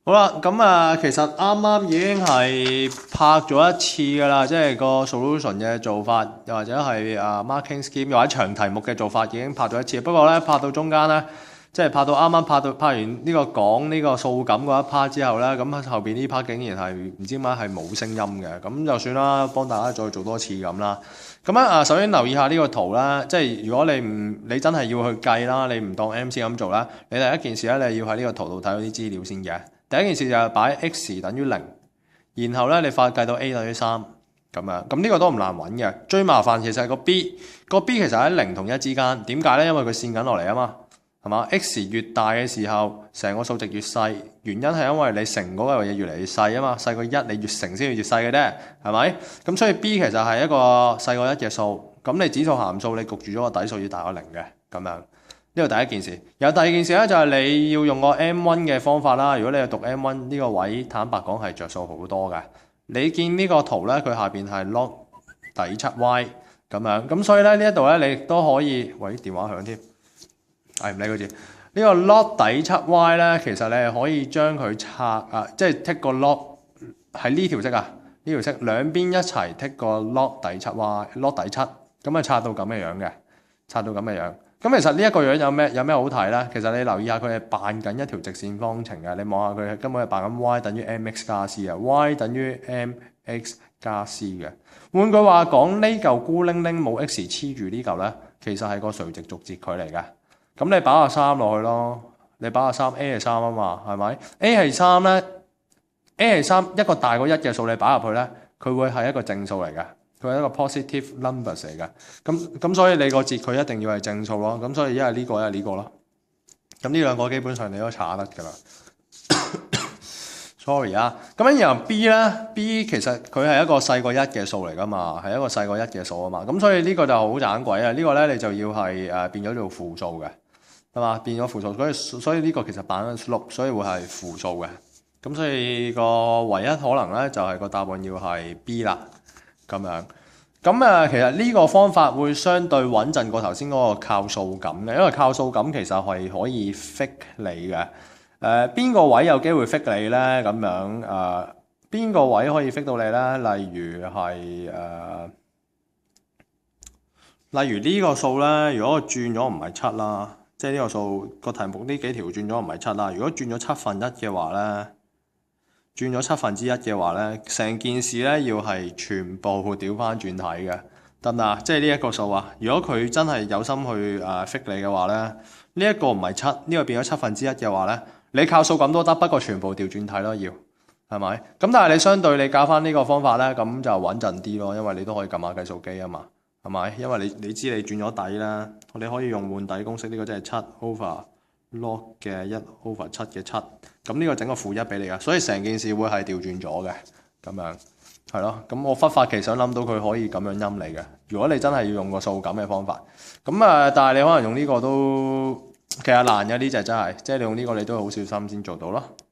好啦，咁其實啱啱已經係拍咗一次㗎啦，即係個 solution 嘅做法，又或者係marking scheme，又或者長題目嘅做法已經拍咗一次。不過咧，拍到中間咧，即係拍到啱啱拍完呢個講呢個數感嗰一 part 之後咧，咁後邊呢 part 竟然係唔知點解係冇聲音嘅，咁就算啦，幫大家再做多次咁啦。咁首先留意下呢個圖啦，即係如果你真係要去計啦，你唔當 MC 咁做啦，你第一件事咧，你要喺呢個圖度睇到啲資料先嘅。第一件事就係擺 x 等於0，然後咧你計到 a 等於3咁樣，咁呢個都唔難揾嘅。最麻煩其實係個 b，個 b 其實喺0同1之間，點解咧？因為佢線緊落嚟啊嘛，係嘛？x 越大嘅時候，成個數值越細，原因係因為你乘嗰個嘢越嚟越細啊嘛，細過1，你越乘先越細嘅啫，係咪？咁所以 b 其實係一個細過1嘅數，咁你指數函數你焗住咗個底數要大過0嘅，咁樣。呢個第一件事，有第二件事咧就係你要用個 M1 嘅方法啦。如果你係讀 M1 呢個位，坦白講係着數好多嘅。你見呢個圖咧，佢下邊係 log 底 7y 咁樣，咁所以咧呢一度咧你都可以，喂電話響添，唔理佢住。呢個 log 底 7y 咧，其實你係可以將佢拆即係 take 個 log 喺呢條式呢條式兩邊一齊 take 個 log 底 7y，log 底7，咁啊拆到咁嘅樣嘅，拆到咁嘅樣。咁其實呢一個樣有咩好睇咧？其實你留意下佢係扮緊一條直線方程嘅，你望下佢根本係扮緊 y 等於 mx 加 c 啊 ，y 等於 mx 加 c 嘅。換句話講，呢嚿孤零零冇 x 黐住呢嚿咧，其實係個垂直逐節距嚟嘅。咁你擺個3落去咯，你擺個3 a 係3啊嘛，係咪 ？a 係3咧 ，a 係3一個大過1嘅數你擺入去咧，佢會係一個正數嚟嘅。佢係一個 positive numbers 嚟嘅，咁所以你個截距一定要係正數咯，咁所以一係呢個一係呢個咯，咁呢兩個基本上你都查得㗎啦。sorry 啊，咁然後 B 咧 ，B 其實佢係一個細過1嘅數嚟㗎嘛，係一個細過1嘅數啊嘛，咁所以呢個就好盞鬼啊，呢個咧你就要係變咗做負數嘅，係嘛？變咗負數，所以呢個其實扮緊 slope，所以會係負數嘅，咁所以個唯一可能咧就係個答案要係 B 啦。咁樣，其實呢個方法會相對穩陣過頭先嗰個靠數感嘅，因為靠數感其實係可以 fake 你嘅。邊個位有機會 fake 你咧？咁樣邊個位可以 fake 到你咧？例如係例如呢個數咧，如果我轉咗唔係7啦，即係呢個數個題目呢幾條轉咗唔係7啦，如果轉咗1/7嘅話咧。轉咗1/7嘅話咧，成件事咧要係全部調翻轉睇嘅，得唔得啊？即係呢一個數啊！如果佢真係有心去fake 你嘅話咧，呢一個唔係7，呢個變咗1/7嘅話咧，你靠數咁都得，不過全部調轉睇咯，要係咪？咁但係你相對你搞翻呢個方法咧，咁就穩陣啲咯，因為你都可以撳下計數機啊嘛，係咪？因為你知你轉咗底啦，你可以用換底公式，呢個即係7/log 嘅1/7嘅7，咁呢個整個負1俾你噶，所以成件事會係調轉咗嘅，咁樣係咯。咁我忽發奇想諗到佢可以咁樣陰你嘅。如果你真係要用個數感嘅方法，咁但係你可能用呢個都其實難嘅，呢隻真係，即係你用呢個你都好小心先做到咯。